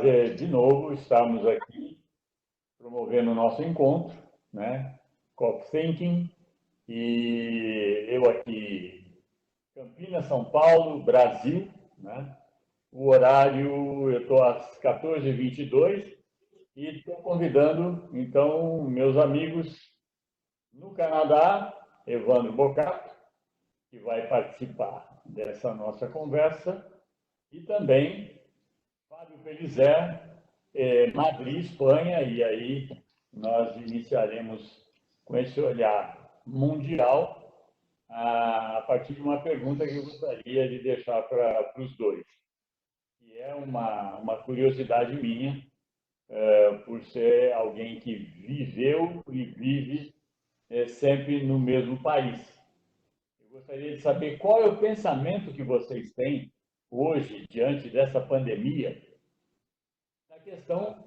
prazer de novo estarmos aqui promovendo o nosso encontro, né? COP Thinking, e eu aqui, Campinas, São Paulo, Brasil, né? O horário, eu estou às 14h22 e estou convidando, então, meus amigos no Canadá, Evandro Bocato, que vai participar dessa nossa conversa, e também Fábio Pelizer, Madrid, Espanha, e aí nós iniciaremos com esse olhar mundial a partir de uma pergunta que eu gostaria de deixar para os dois, que é uma curiosidade minha, por ser alguém que viveu e vive sempre no mesmo país. Eu gostaria de saber qual é o pensamento que vocês têm hoje, diante dessa pandemia, na questão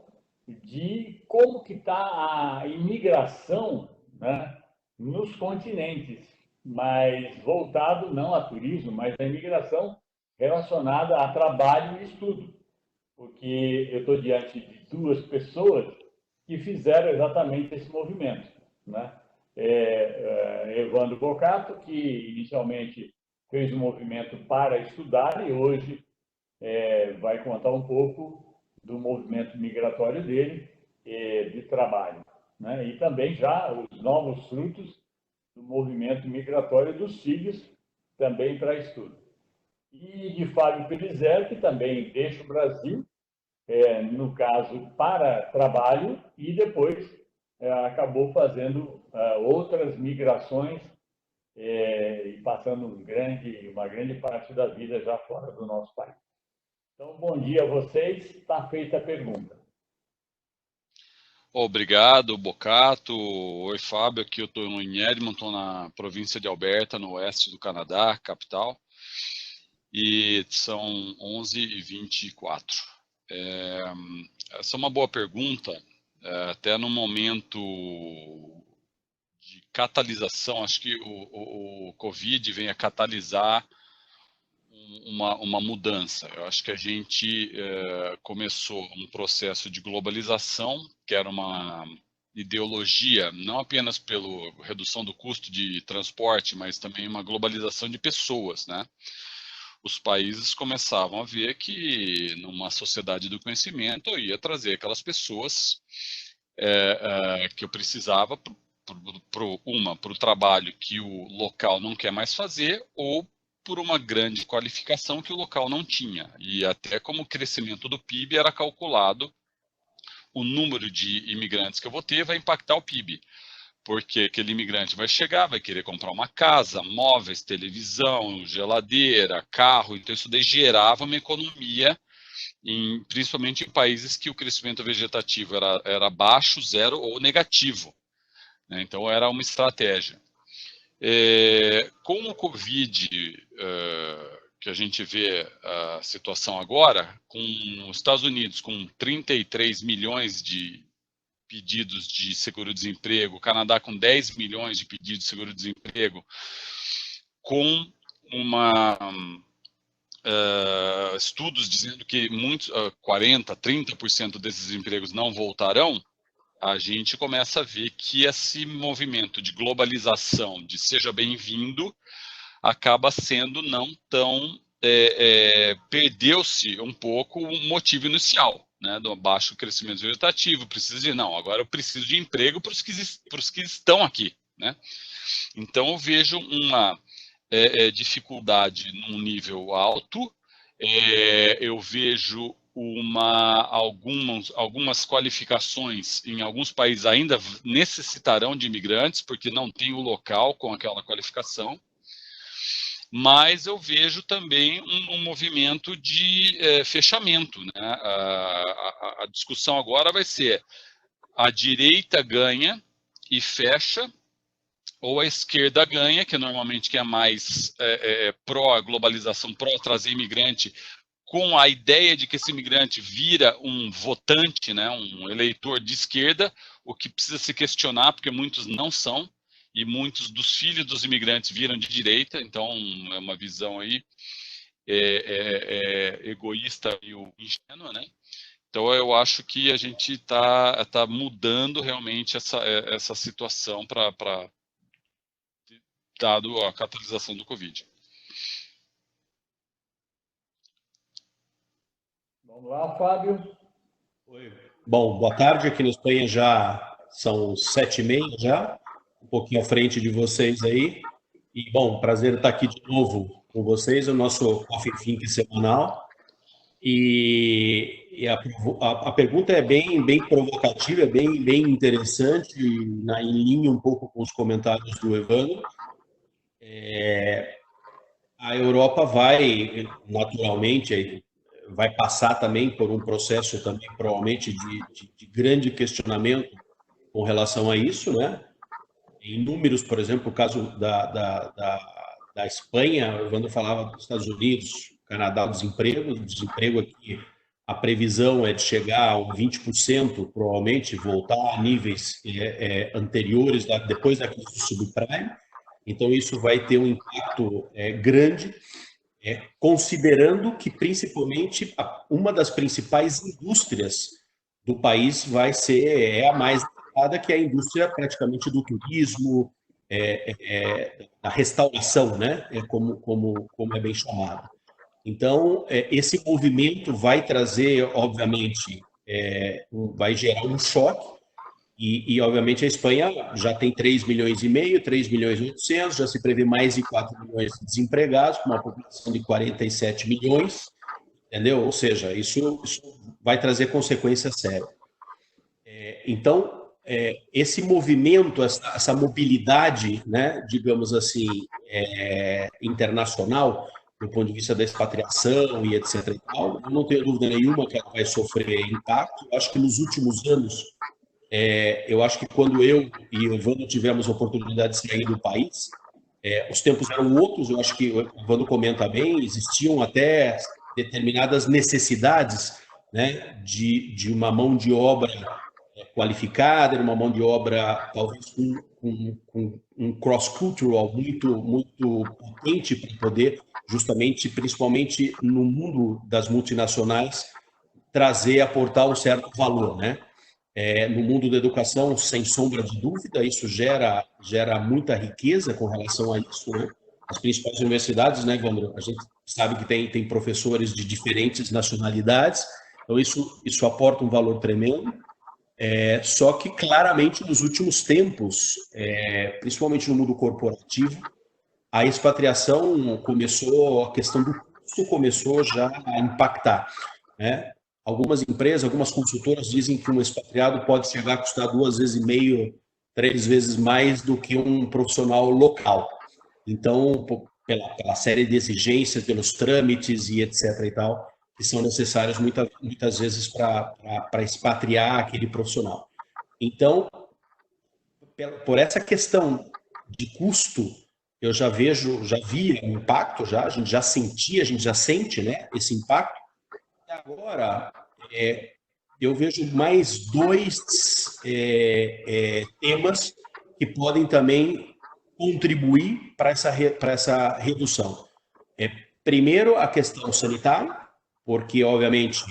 de como que está a imigração, né, nos continentes, mas voltado não a turismo, mas a imigração relacionada a trabalho e estudo, porque eu estou diante de duas pessoas que fizeram exatamente esse movimento, né? Evandro Bocato, que inicialmente fez um movimento para estudar e hoje vai contar um pouco do movimento migratório dele, de trabalho, né? E também já os novos frutos do movimento migratório dos filhos, também para estudo. E de Fábio Pelizer, que também deixa o Brasil, no caso, para trabalho, e depois acabou fazendo outras migrações e passando uma grande parte da vida já fora do nosso país. Então, bom dia a vocês. Está feita a pergunta. Obrigado, Bocato. Oi, Fábio. Aqui eu estou em Edmonton, na província de Alberta, no oeste do Canadá, capital. E são 11h24. Essa é uma boa pergunta, até no momento de catalisação. Acho que o Covid vem a catalisar uma mudança. Eu acho que a gente começou um processo de globalização, que era uma ideologia, não apenas pela redução do custo de transporte, mas também uma globalização de pessoas, né? Os países começavam a ver que numa sociedade do conhecimento eu ia trazer aquelas pessoas que eu precisava para o trabalho que o local não quer mais fazer, ou por uma grande qualificação que o local não tinha. E até como o crescimento do PIB era calculado, o número de imigrantes que eu vou ter vai impactar o PIB. Porque aquele imigrante vai chegar, vai querer comprar uma casa, móveis, televisão, geladeira, carro. Então isso daí gerava uma economia, principalmente em países que o crescimento vegetativo era baixo, zero ou negativo, né? Então era uma estratégia. Com o Covid, que a gente vê a situação agora, com os Estados Unidos com 33 milhões de pedidos de seguro-desemprego, o Canadá com 10 milhões de pedidos de seguro-desemprego, com estudos dizendo que 40%, 30% desses empregos não voltarão, a gente começa a ver que esse movimento de globalização, de seja bem-vindo, acaba sendo não tão... perdeu-se um pouco o motivo inicial, né, do baixo crescimento vegetativo. Agora eu preciso de emprego para os que estão aqui, né? Então eu vejo uma dificuldade num nível alto, eu vejo algumas qualificações em alguns países ainda necessitarão de imigrantes, porque não tem o local com aquela qualificação, mas eu vejo também um movimento de fechamento, né? A discussão agora vai ser: a direita ganha e fecha, ou a esquerda ganha, que normalmente é mais pró-globalização, pró-trazer imigrante, com a ideia de que esse imigrante vira um votante, né, um eleitor de esquerda, o que precisa se questionar, porque muitos não são, e muitos dos filhos dos imigrantes viram de direita. Então é uma visão aí egoísta e ingênua, né? Então, eu acho que a gente está mudando realmente essa situação dado a catalisação do Covid. Vamos lá, Fábio. Oi. Bom, boa tarde. Aqui na Espanha já são 7h30 já, um pouquinho à frente de vocês aí. E, bom, prazer estar aqui de novo com vocês, o nosso Coffee Think semanal. E a pergunta é bem provocativa, é bem interessante, em linha um pouco com os comentários do Evandro. A Europa vai, naturalmente, vai passar também por um processo também, provavelmente, de grande questionamento com relação a isso, né? Em números, por exemplo, o caso da Espanha, o Evandro falava dos Estados Unidos, Canadá, o desemprego aqui, a previsão é de chegar a 20%, provavelmente, voltar a níveis anteriores, depois da crise do subprime. Então, isso vai ter um impacto grande, considerando que, principalmente, uma das principais indústrias do país vai ser a mais afetada, que é a indústria praticamente do turismo, da restauração, né? Como é bem chamado. Então, esse movimento vai trazer, obviamente, vai gerar um choque, e, obviamente, a Espanha já tem 3,5 milhões, 3,8 milhões, já se prevê mais de 4 milhões de desempregados, com uma população de 47 milhões, entendeu? Ou seja, isso vai trazer consequências sérias. Então, esse movimento, essa mobilidade, né, digamos assim, internacional, do ponto de vista da expatriação e etc. e tal, eu não tenho dúvida nenhuma que ela vai sofrer impacto. Eu acho que nos últimos anos, eu acho que quando eu e o Evandro tivemos a oportunidade de sair do país, os tempos eram outros. Eu acho que o Evandro comenta bem, existiam até determinadas necessidades, né, de uma mão de obra qualificada, uma mão de obra talvez com um cross-cultural muito potente para poder, justamente, principalmente no mundo das multinacionais, aportar um certo valor, né? No mundo da educação, sem sombra de dúvida, isso gera muita riqueza com relação a isso, né? As principais universidades, né, Evandro? A gente sabe que tem professores de diferentes nacionalidades, então isso aporta um valor tremendo. Só que, claramente, nos últimos tempos, principalmente no mundo corporativo, a expatriação começou, a questão do custo começou já a impactar, né? Algumas empresas, algumas consultoras dizem que um expatriado pode chegar a custar 2,5 vezes, 3 vezes mais do que um profissional local. Então, pela série de exigências, pelos trâmites e etc. e tal, que são necessários muitas vezes para expatriar aquele profissional. Então, por essa questão de custo, eu já vi o impacto, a gente já sentia, a gente já sente, né, esse impacto. E agora, eu vejo mais dois temas que podem também contribuir para essa redução. Primeiro, a questão sanitária, porque, obviamente,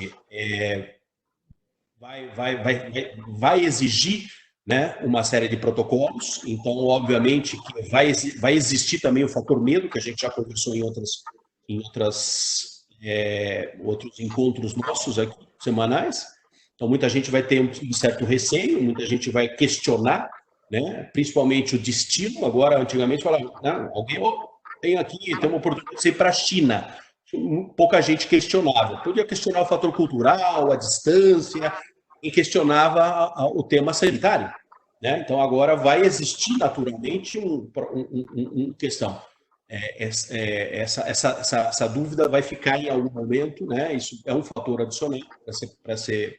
vai exigir, né, uma série de protocolos. Então, obviamente, que vai existir também o fator medo, que a gente já conversou em outros encontros nossos aqui, semanais. Então, muita gente vai ter um certo receio, muita gente vai questionar, né, principalmente o destino. Agora, antigamente, falava, não, alguém tem uma oportunidade de ir para a China. Pouca gente questionava. Podia questionar o fator cultural, a distância, e questionava o tema sanitário, né? Então, agora vai existir naturalmente uma questão. Essa dúvida vai ficar em algum momento, né? Isso é um fator adicional para ser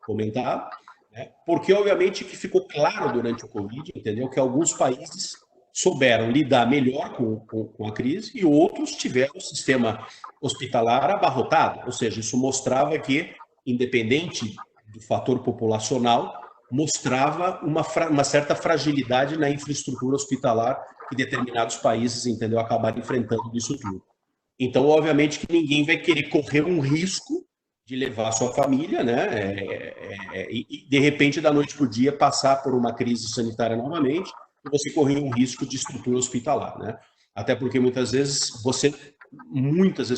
comentado, né? Porque, obviamente, que ficou claro durante o Covid, entendeu? Que alguns países souberam lidar melhor com a crise e outros tiveram o sistema hospitalar abarrotado. Ou seja, isso mostrava que, independente do fator populacional, mostrava uma certa fragilidade na infraestrutura hospitalar que determinados países, entendeu, acabaram enfrentando isso tudo. Então, obviamente que ninguém vai querer correr um risco de levar a sua família, né? E de repente, da noite para o dia, passar por uma crise sanitária novamente, e você correr um risco de estrutura hospitalar, né? Até porque muitas vezes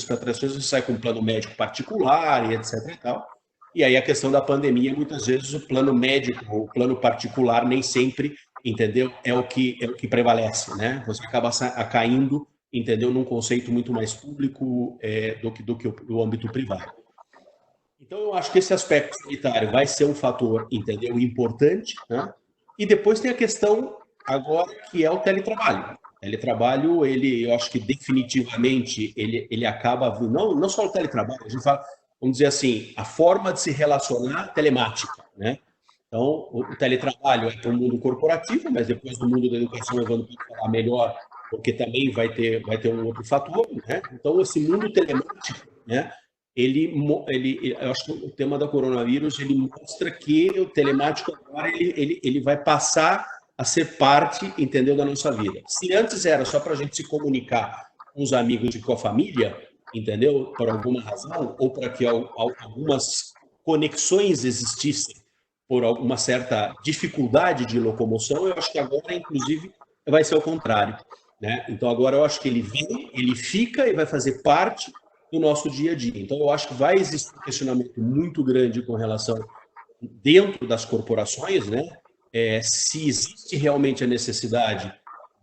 para atrações, você sai com um plano médico particular e etc e tal. E aí a questão da pandemia, muitas vezes o plano médico, o plano particular, nem sempre, entendeu? É o que prevalece, né? Você acaba caindo, entendeu? Num conceito muito mais público do que o âmbito privado. Então, eu acho que esse aspecto sanitário vai ser um fator, entendeu, importante, né? E depois tem a questão agora que é o teletrabalho. O teletrabalho, eu acho que definitivamente ele acaba, não só o teletrabalho, a gente fala, vamos dizer assim, a forma de se relacionar telemática, né? Então, o teletrabalho é para o mundo corporativo, mas depois do mundo da educação, o Evandro pode falar melhor, porque também vai ter um outro fator, né? Então, esse mundo telemático, né? Eu acho que o tema da coronavírus ele mostra que o telemático agora ele vai passar a ser parte, entendeu, da nossa vida. Se antes era só para a gente se comunicar com os amigos e com a família, entendeu, por alguma razão, ou para que algumas conexões existissem por alguma certa dificuldade de locomoção, eu acho que agora, inclusive, vai ser o contrário, né? Então, agora eu acho que ele vem, ele fica e vai fazer parte do nosso dia a dia. Então, eu acho que vai existir um questionamento muito grande com relação dentro das corporações, né? Se existe realmente a necessidade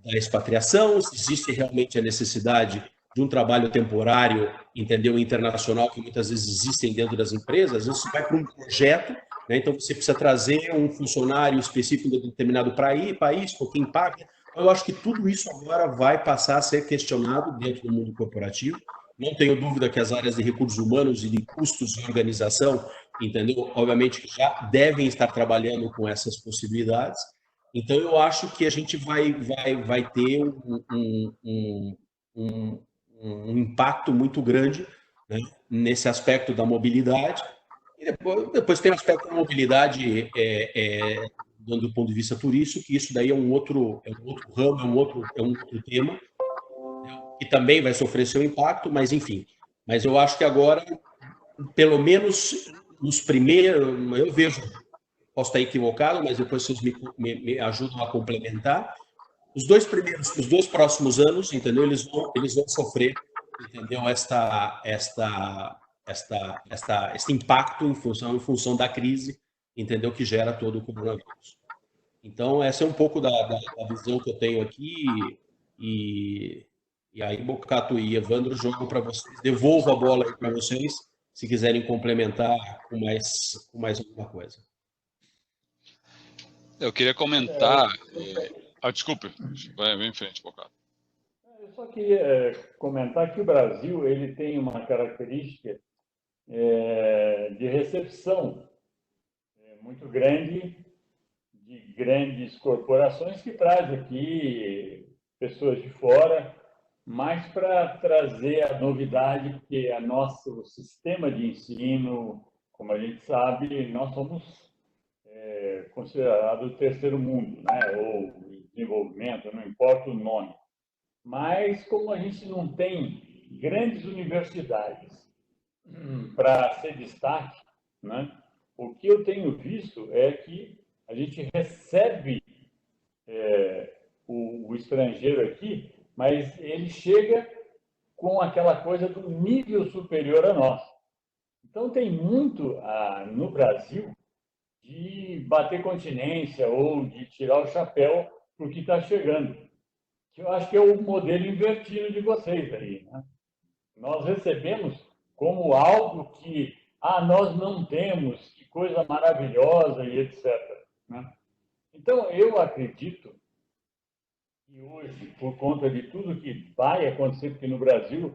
da expatriação, se existe realmente a necessidade de um trabalho temporário, entendeu, internacional, que muitas vezes existem dentro das empresas, às vezes você vai para um projeto, né? Então você precisa trazer um funcionário específico de determinado país, por quem paga. Eu acho que tudo isso agora vai passar a ser questionado dentro do mundo corporativo. Não tenho dúvida que as áreas de recursos humanos e de custos de organização, entendeu? Obviamente já devem estar trabalhando com essas possibilidades. Então, eu acho que a gente vai ter um impacto muito grande, né, nesse aspecto da mobilidade. E depois tem o aspecto da mobilidade do ponto de vista turístico, que isso daí é um outro ramo, é um outro tema, que também vai sofrer seu impacto, mas enfim. Mas eu acho que agora, pelo menos nos primeiros, eu vejo, posso estar equivocado, mas depois vocês me ajudam a complementar. Os dois próximos anos, entendeu? Eles vão sofrer, entendeu? Este impacto em função da crise, entendeu? Que gera todo o coronavírus. Então, essa é um pouco da visão que eu tenho aqui. E aí, Bocato e Evandro, jogo para vocês. Devolvo a bola aí para vocês, se quiserem complementar com mais alguma coisa. Eu queria comentar. Desculpe, vai em frente, Bocato. Eu só queria comentar que o Brasil ele tem uma característica de recepção muito grande de grandes corporações que traz aqui pessoas de fora, mas para trazer a novidade, porque o nosso sistema de ensino, como a gente sabe, nós somos considerado o terceiro mundo, né? Ou desenvolvimento, não importa o nome. Mas como a gente não tem grandes universidades para ser destaque, né? O que eu tenho visto é que a gente recebe o estrangeiro aqui, mas ele chega com aquela coisa do nível superior a nós. Então tem muito no Brasil de bater continência ou de tirar o chapéu para o que está chegando. Que eu acho que é o modelo invertido de vocês aí, né? Nós recebemos como algo que nós não temos, que coisa maravilhosa e etc. Né? Então, eu acredito que hoje, por conta de tudo que vai acontecer, porque no Brasil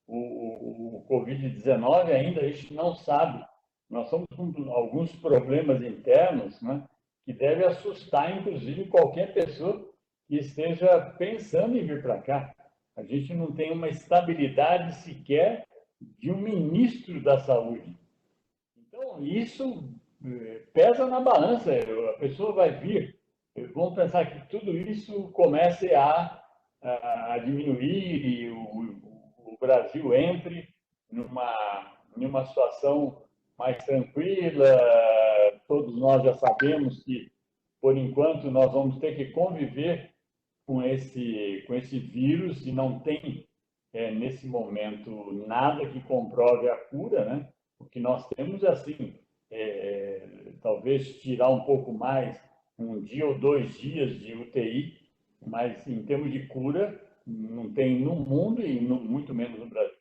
o Covid-19 ainda a gente não sabe, nós estamos com alguns problemas internos, né, que deve assustar, inclusive, qualquer pessoa que esteja pensando em vir para cá. A gente não tem uma estabilidade sequer de um ministro da saúde. Então, isso pesa na balança. A pessoa vai vir, vamos pensar que tudo isso comece a diminuir e o Brasil entre numa situação mais tranquila. Todos nós já sabemos que, por enquanto, nós vamos ter que conviver com esse vírus e não tem, nesse momento, nada que comprove a cura, né? O que nós temos é assim, talvez tirar um pouco mais, 1 dia ou 2 dias de UTI, mas em termos de cura, não tem no mundo e muito menos no Brasil.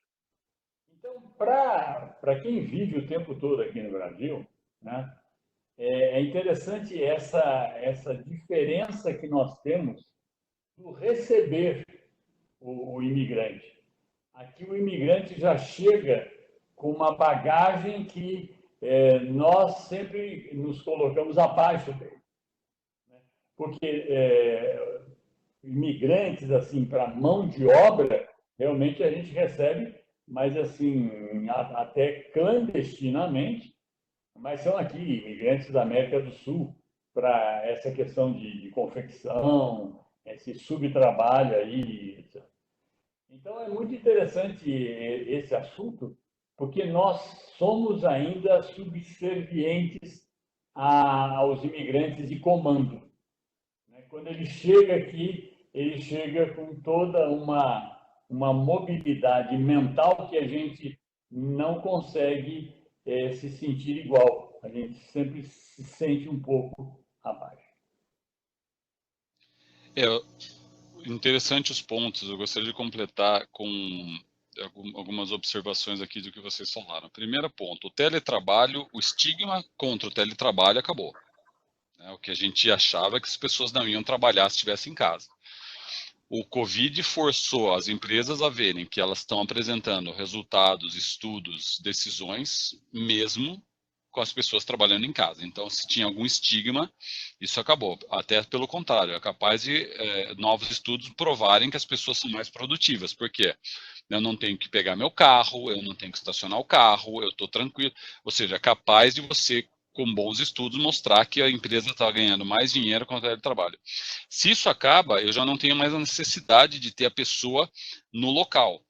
Então, para quem vive o tempo todo aqui no Brasil, né, é interessante essa diferença que nós temos do receber o imigrante. Aqui o imigrante já chega com uma bagagem que nós sempre nos colocamos abaixo dele. Né? Porque imigrantes, assim, para mão de obra, realmente a gente recebe, mas assim, até clandestinamente, mas são aqui imigrantes da América do Sul para essa questão de confecção, esse subtrabalho aí, etc. Então é muito interessante esse assunto, porque nós somos ainda subservientes aos imigrantes de comando. Quando ele chega aqui, ele chega com toda uma mobilidade mental que a gente não consegue se sentir igual. A gente sempre se sente um pouco abaixo. Interessante os pontos. Eu gostaria de completar com algumas observações aqui do que vocês falaram. Primeiro ponto, o teletrabalho, o estigma contra o teletrabalho acabou. O que a gente achava que as pessoas não iam trabalhar se estivessem em casa. O Covid forçou as empresas a verem que elas estão apresentando resultados, estudos, decisões, mesmo com as pessoas trabalhando em casa. Então, se tinha algum estigma, isso acabou. Até pelo contrário, é capaz de novos estudos provarem que as pessoas são mais produtivas. Por quê? Eu não tenho que pegar meu carro, eu não tenho que estacionar o carro, eu estou tranquilo. Ou seja, é capaz de você, com bons estudos, mostrar que a empresa está ganhando mais dinheiro com o teletrabalho. Se isso acaba, eu já não tenho mais a necessidade de ter a pessoa no local.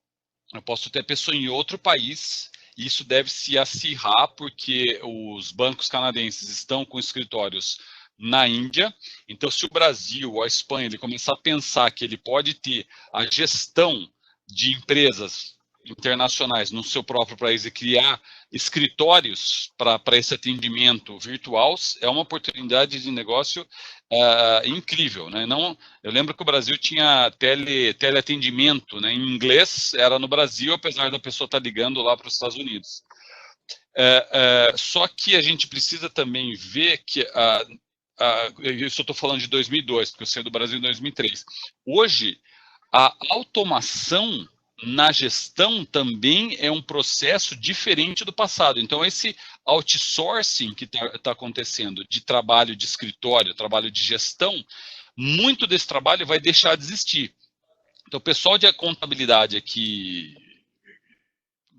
Eu posso ter a pessoa em outro país. Isso deve se acirrar porque os bancos canadenses estão com escritórios na Índia. Então, se o Brasil ou a Espanha ele começar a pensar que ele pode ter a gestão de empresas internacionais no seu próprio país e criar escritórios para esse atendimento virtual, é uma oportunidade de negócio incrível, né? Não, eu lembro que o Brasil tinha teleatendimento, né? Em inglês era no Brasil, apesar da pessoa estar ligando lá para os Estados Unidos. Só que a gente precisa também ver que isso eu estou falando de 2002, porque eu saí do Brasil em 2003. Hoje, a automação na gestão também é um processo diferente do passado. Então, esse outsourcing que está acontecendo de trabalho de escritório, trabalho de gestão, muito desse trabalho vai deixar de existir. Então, o pessoal de contabilidade aqui,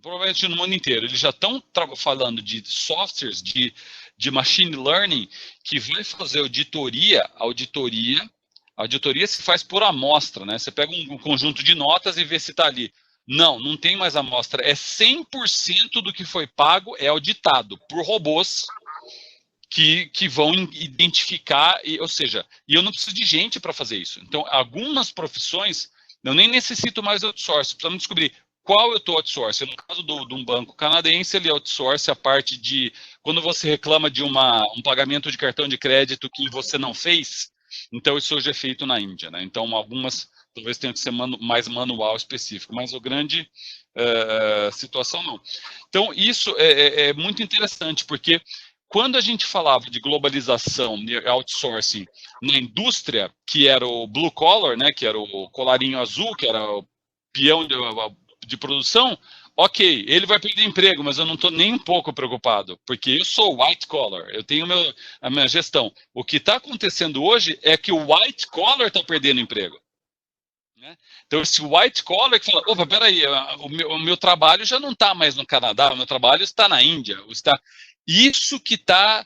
provavelmente no mundo inteiro, eles já estão falando de softwares, de machine learning, que vai fazer auditoria se faz por amostra, né? Você pega um conjunto de notas e vê se está ali. Não tem mais amostra. É 100% do que foi pago é auditado por robôs que vão identificar, ou seja, e eu não preciso de gente para fazer isso. Então, algumas profissões, eu nem necessito mais outsourcing. Precisamos descobrir qual eu estou outsourcing. No caso de um banco canadense, ele outsource a parte de, quando você reclama de um pagamento de cartão de crédito que você não fez, então isso hoje é feito na Índia, né? Então algumas talvez tenham que ser mais manual específico, mas a grande situação não. Então isso é muito interessante, porque quando a gente falava de globalização e outsourcing na indústria, que era o blue collar, né, que era o colarinho azul, que era o peão de produção, ok, ele vai perder emprego, mas eu não estou nem um pouco preocupado, porque eu sou white collar, eu tenho a minha gestão. O que está acontecendo hoje é que o white collar está perdendo emprego. Né? Então, esse white collar que fala, opa, peraí, o meu trabalho já não está mais no Canadá, o meu trabalho está na Índia. Isso que está,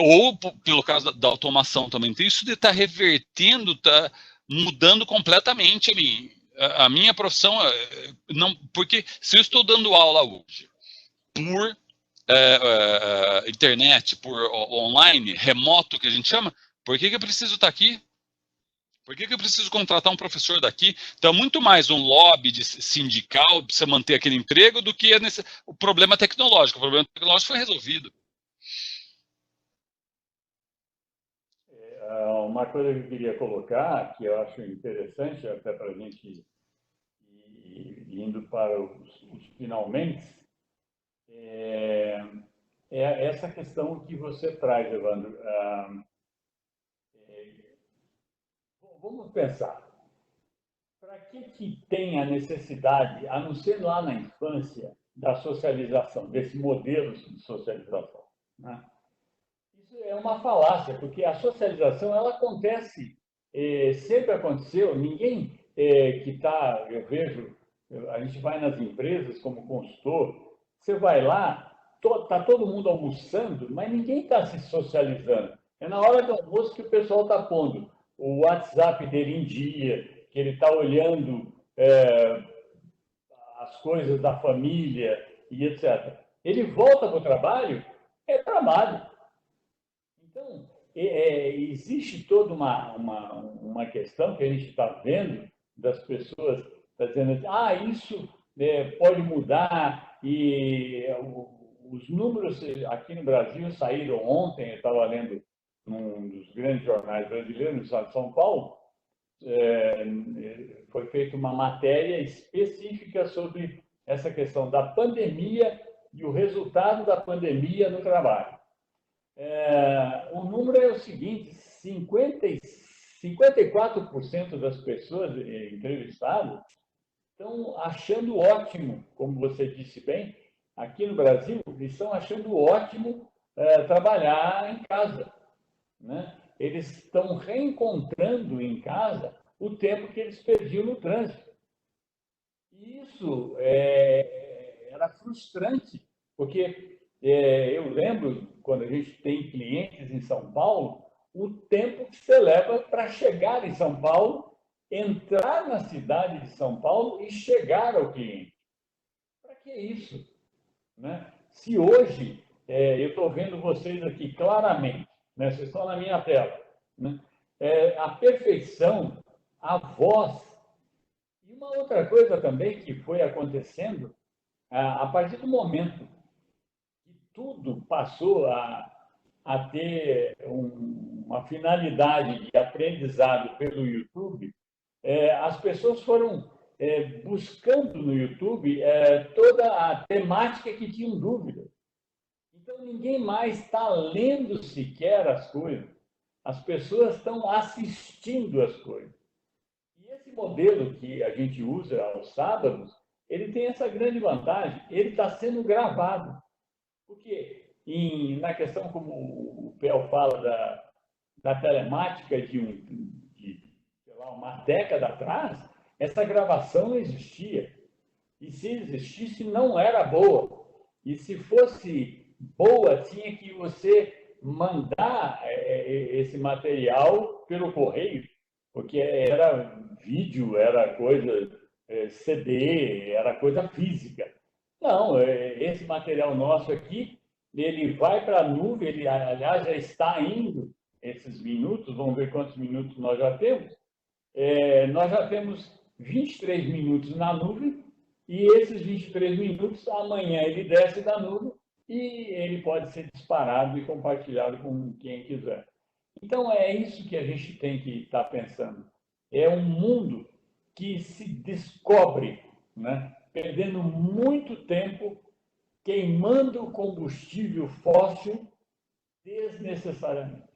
ou pelo caso da automação também, isso de estar revertendo, está mudando completamente a minha profissão. Não, porque se eu estou dando aula hoje por internet, por online, remoto, que a gente chama, por que eu preciso estar aqui? Por que eu preciso contratar um professor daqui? Então, muito mais um lobby sindical para você manter aquele emprego do que o problema tecnológico. O problema tecnológico foi resolvido. Uma coisa que eu queria colocar, que eu acho interessante, até para a gente ir indo para os finalmente, é essa questão que você traz, Evandro. Vamos pensar. Para que tem a necessidade, a não ser lá na infância, da socialização, desse modelo de socialização, né? Isso é uma falácia, porque a socialização ela acontece, sempre aconteceu. Ninguém que está, eu vejo, a gente vai nas empresas como consultor, você vai lá, está todo mundo almoçando, mas ninguém está se socializando. É na hora do almoço que o pessoal está pondo o WhatsApp dele em dia, que ele está olhando as coisas da família e etc. Ele volta para o trabalho, é trabalho. Então, existe toda uma questão que a gente está vendo das pessoas tá dizendo assim, isso pode mudar, e os números aqui no Brasil saíram ontem, eu estava lendo num dos grandes jornais brasileiros, no estado de São Paulo, foi feita uma matéria específica sobre essa questão da pandemia e o resultado da pandemia no trabalho. O número é o seguinte: 54% das pessoas entrevistadas estão achando ótimo, como você disse bem, aqui no Brasil, eles estão achando ótimo trabalhar em casa, né? Eles estão reencontrando em casa o tempo que eles perdiam no trânsito. E isso era frustrante, porque eu lembro, quando a gente tem clientes em São Paulo, o tempo que você leva para chegar em São Paulo, entrar na cidade de São Paulo e chegar ao cliente. Para que isso? Né? Se hoje, eu estou vendo vocês aqui claramente, né? Vocês estão na minha tela, né? A perfeição, a voz. E uma outra coisa também que foi acontecendo, a partir do momento que tudo passou a ter uma finalidade de aprendizado pelo YouTube, as pessoas foram buscando no YouTube toda a temática que tinham dúvida. Então, ninguém mais está lendo sequer as coisas. As pessoas estão assistindo as coisas. E esse modelo que a gente usa aos sábados, ele tem essa grande vantagem, ele está sendo gravado. Porque, na questão, como o Pel fala, da telemática de sei lá, uma década atrás, essa gravação não existia. E se existisse, não era boa. E se fosse boa, tinha que você mandar esse material pelo correio, porque era vídeo, era coisa CD, era coisa física. Não, esse material nosso aqui, ele vai para a nuvem, ele, aliás, já está indo esses minutos, vamos ver quantos minutos nós já temos. Nós já temos 23 minutos na nuvem, e esses 23 minutos, amanhã ele desce da nuvem e ele pode ser disparado e compartilhado com quem quiser. Então, é isso que a gente tem que estar pensando. É um mundo que se descobre, né? Perdendo muito tempo, queimando combustível fóssil desnecessariamente.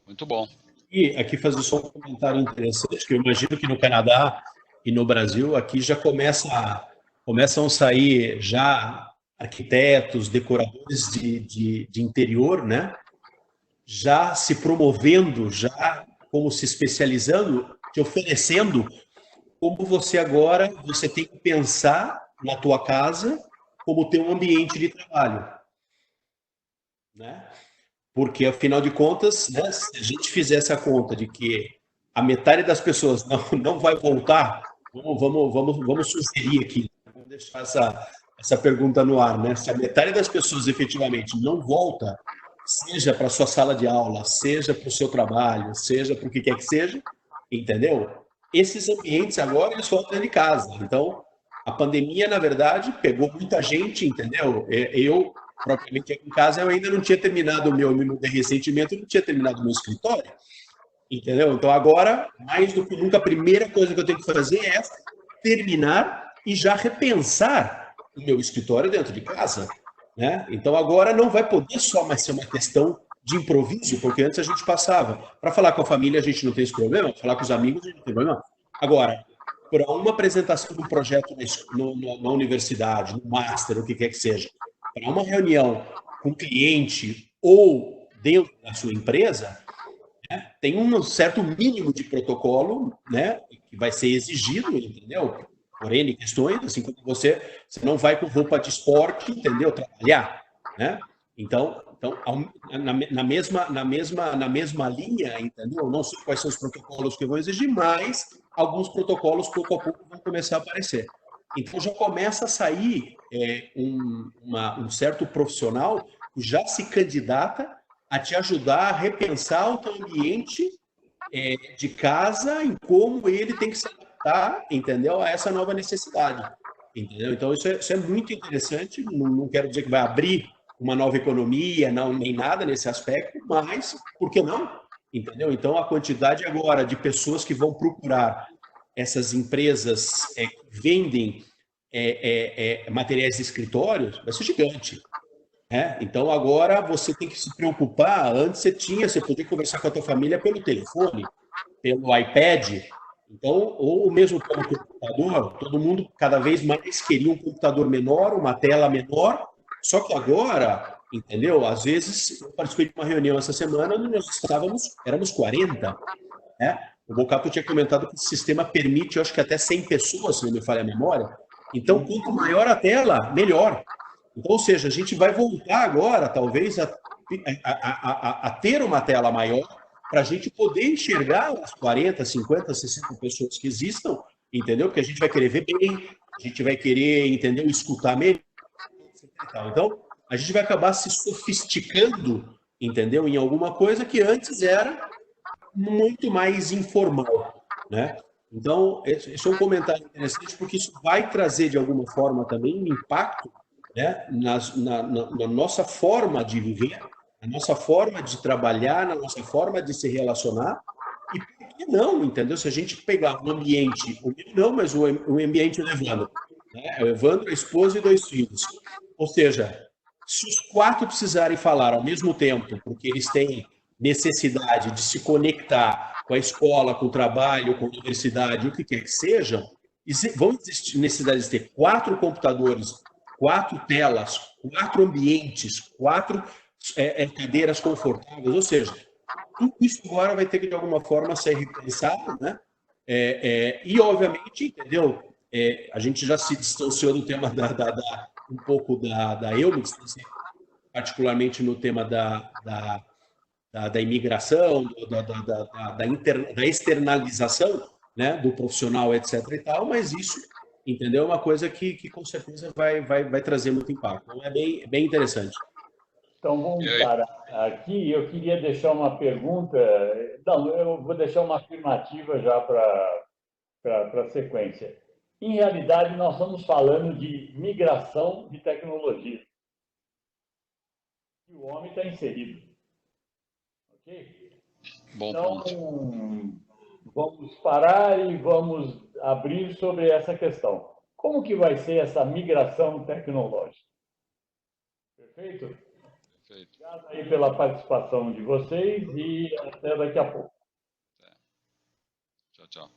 Muito bom. E aqui fazer só um comentário interessante, que eu imagino que no Canadá e no Brasil, aqui já começam a sair já arquitetos, decoradores de interior, né? Já se promovendo, já como se especializando, te oferecendo como você tem que pensar na tua casa como teu ambiente de trabalho, né? Porque, afinal de contas, né, se a gente fizesse a conta de que a metade das pessoas não vai voltar Vamos sugerir aqui, vamos deixar essa pergunta no ar, né? Se a metade das pessoas efetivamente não volta, seja para a sua sala de aula, seja para o seu trabalho, seja para o que quer que seja, entendeu? Esses ambientes agora eles voltam dentro de casa. Então, a pandemia, na verdade, pegou muita gente, entendeu? Eu, propriamente aqui em casa, eu ainda não tinha terminado o meu, eu me mudei recentemente, eu não tinha terminado o meu escritório, entendeu? Então, agora, mais do que nunca, a primeira coisa que eu tenho que fazer é terminar e já repensar o meu escritório dentro de casa, né? Então, agora não vai poder só mais ser uma questão de improviso, porque antes a gente passava. Para falar com a família, a gente não tem esse problema, para falar com os amigos, a gente não tem problema. Agora, para uma apresentação de um projeto na universidade, no master, o que quer que seja, para uma reunião com cliente ou dentro da sua empresa, tem um certo mínimo de protocolo, né, que vai ser exigido, entendeu? Por N questões, assim como você não vai com roupa de esporte, entendeu? Trabalhar, né? Então na mesma linha, entendeu? Não sei quais são os protocolos que eu vou exigir, mas alguns protocolos pouco a pouco vão começar a aparecer. Então já começa a sair um certo profissional que já se candidata a te ajudar a repensar o teu ambiente de casa em como ele tem que se adaptar, entendeu? A essa nova necessidade, entendeu? Então isso é muito interessante. Não quero dizer que vai abrir uma nova economia, não, nem nada nesse aspecto, mas por que não? Entendeu? Então a quantidade agora de pessoas que vão procurar essas empresas que vendem materiais de escritórios vai ser gigante. Então agora você tem que se preocupar. Antes você podia conversar com a tua família pelo telefone, pelo iPad, então, ou mesmo pelo computador. Todo mundo cada vez mais queria um computador menor, uma tela menor. Só que agora, entendeu? Às vezes, eu participei de uma reunião essa semana onde nós éramos 40, né? O Bocato tinha comentado que o sistema permite, eu acho que até 100 pessoas, se não me falha a memória. Então, quanto maior a tela, melhor. Então, ou seja, a gente vai voltar agora, talvez, a ter uma tela maior para a gente poder enxergar as 40, 50, 60 pessoas que existam, entendeu? Porque a gente vai querer ver bem, a gente vai querer, entendeu? Escutar melhor. Então, a gente vai acabar se sofisticando, entendeu? Em alguma coisa que antes era muito mais informal, né? Então, esse é um comentário interessante, porque isso vai trazer, de alguma forma, também um impacto, né, na nossa forma de viver, na nossa forma de trabalhar, na nossa forma de se relacionar. E por que não, entendeu? Se a gente pegar um ambiente, o meu não, mas o ambiente do Evandro, né? O Evandro, a esposa e 2 filhos. Ou seja, se os 4 precisarem falar ao mesmo tempo, porque eles têm necessidade de se conectar com a escola, com o trabalho, com a universidade, o que quer que seja, vão existir necessidade de ter 4 computadores, 4 telas, 4 ambientes, 4 cadeiras confortáveis, ou seja, tudo isso agora vai ter que, de alguma forma, ser repensado, né? E, obviamente, entendeu? A gente já se distanciou do tema um pouco eu me distanciei particularmente no tema da imigração, da externalização, né, do profissional, etc. e tal, mas isso, entendeu? É uma coisa que com certeza vai trazer muito impacto. Então, é bem interessante. Então, vamos parar aqui. Eu queria deixar uma pergunta. Não, eu vou deixar uma afirmativa já para a sequência. Em realidade, nós estamos falando de migração de tecnologia. E o homem está inserido. Ok? Bom então, ponto. Vamos parar e vamos abrir sobre essa questão. Como que vai ser essa migração tecnológica? Perfeito? Obrigado aí pela participação de vocês e até daqui a pouco. Tchau, tchau.